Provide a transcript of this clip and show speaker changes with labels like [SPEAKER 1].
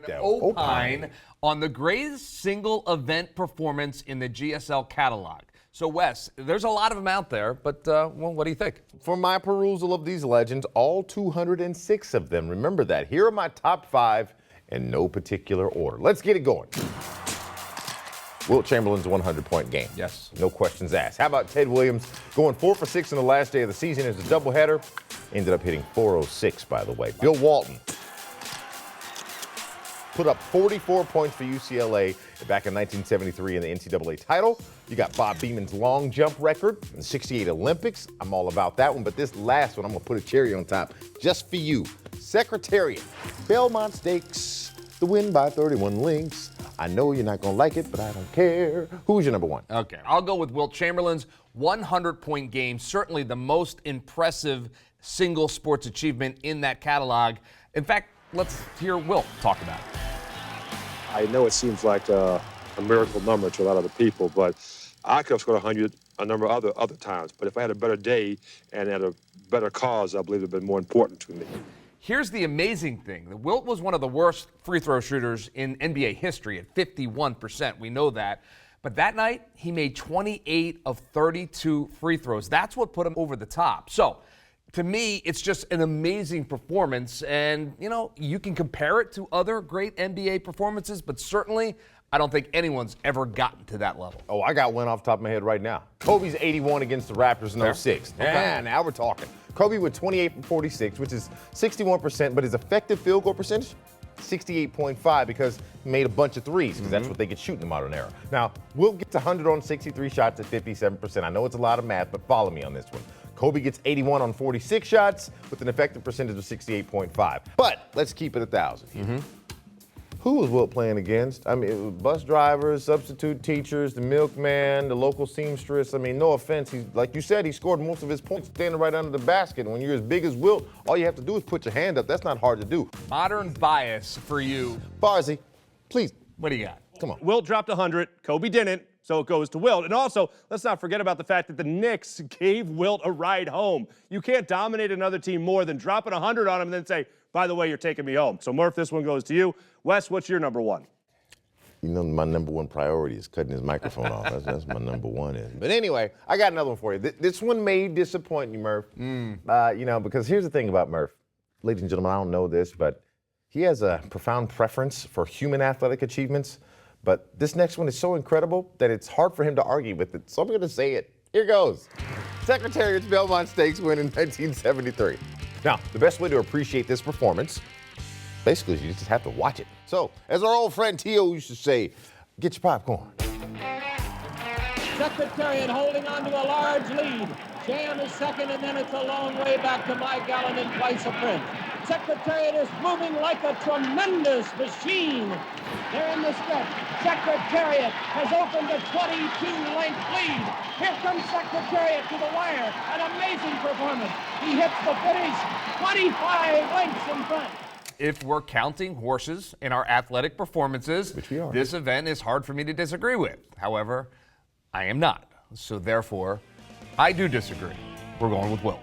[SPEAKER 1] Opine on the greatest single event performance in the GSL catalog. So, Wes, there's a lot of them out there, but well, what do you think?
[SPEAKER 2] For my perusal of these legends, all 206 of them. Remember that. Here are my top 5 in no particular order. Let's get it going. Wilt Chamberlain's 100-point game.
[SPEAKER 1] Yes.
[SPEAKER 2] No questions asked. How about Ted Williams going 4 for 6 in the last day of the season as a doubleheader? Ended up hitting 406, by the way. Bill Walton put up 44 points for UCLA back in 1973 in the NCAA title. You got Bob Beeman's long jump record in the 68 Olympics. I'm all about that one, but this last one, I'm gonna put a cherry on top just for you. Secretariat, Belmont Stakes, the win by 31 links. I know you're not gonna like it, but I don't care. Who's your number 1?
[SPEAKER 1] Okay, I'll go with Wilt Chamberlain's 100-point game, certainly the most impressive single sports achievement in that catalog. In fact, let's hear Wilt talk about it.
[SPEAKER 3] I know it seems like a miracle number to a lot of the people, but I could have scored 100 a number of other times. But if I had a better day and had a better cause, I believe it would have been more important to me.
[SPEAKER 1] Here's the amazing thing. Wilt was one of the worst free throw shooters in NBA history at 51%. We know that. But that night, he made 28 of 32 free throws. That's what put him over the top. So, to me, it's just an amazing performance. And, you know, you can compare it to other great NBA performances, but certainly I don't think anyone's ever gotten to that level.
[SPEAKER 2] Oh, I got one off the top of my head right now. Kobe's 81 against the Raptors in 06.
[SPEAKER 1] Okay.
[SPEAKER 2] Yeah, now we're talking. Kobe with 28 from 46, which is 61%, but his effective field goal percentage, 68.5, because he made a bunch of threes, because that's what they get shooting in the modern era. Now, Wilt gets 100 on 63 shots at 57%. I know it's a lot of math, but follow me on this one. Kobe gets 81 on 46 shots with an effective percentage of 68.5. But let's keep it 1,000. Who was Wilt playing against? I mean, it was bus drivers, substitute teachers, the milkman, the local seamstress. I mean, no offense. He's, like you said, he scored most of his points standing right under the basket. When you're as big as Wilt, all you have to do is put your hand up. That's not hard to do.
[SPEAKER 1] Modern bias for you.
[SPEAKER 2] Barzy, please.
[SPEAKER 1] What do you got?
[SPEAKER 2] Come on.
[SPEAKER 4] Wilt dropped 100. Kobe didn't. So it goes to Wilt. And also, let's not forget about the fact that the Knicks gave Wilt a ride home. You can't dominate another team more than dropping 100 on him and then say, by the way, you're taking me home. So Murph, this one goes to you. Wes, what's your number 1?
[SPEAKER 2] You know, my number 1 priority is cutting his microphone off. That's my number 1 is. But anyway, I got another one for you. This one may disappoint you, Murph. You know, because here's the thing about Murph. Ladies and gentlemen, I don't know this, but he has a profound preference for human athletic achievements. But this next one is so incredible that it's hard for him to argue with it. So I'm going to say it. Here goes. Secretariat's Belmont Stakes win in 1973. Now, the best way to appreciate this performance, basically, you just have to watch it. So, as our old friend Tio used to say, get your popcorn.
[SPEAKER 5] Secretariat holding on to a large lead. Jam is second, and then it's a long way back to Mike Allen and twice a Prince. Secretariat is moving like a tremendous machine. They're in the stretch. Secretariat has opened a 22-length lead. Here comes Secretariat to the wire. An amazing performance. He hits the finish 25 lengths in front.
[SPEAKER 1] If we're counting horses in our athletic performances,
[SPEAKER 2] Which we are.
[SPEAKER 1] This event is hard for me to disagree with. However, I am not. So therefore, I do disagree. We're going with Wilt.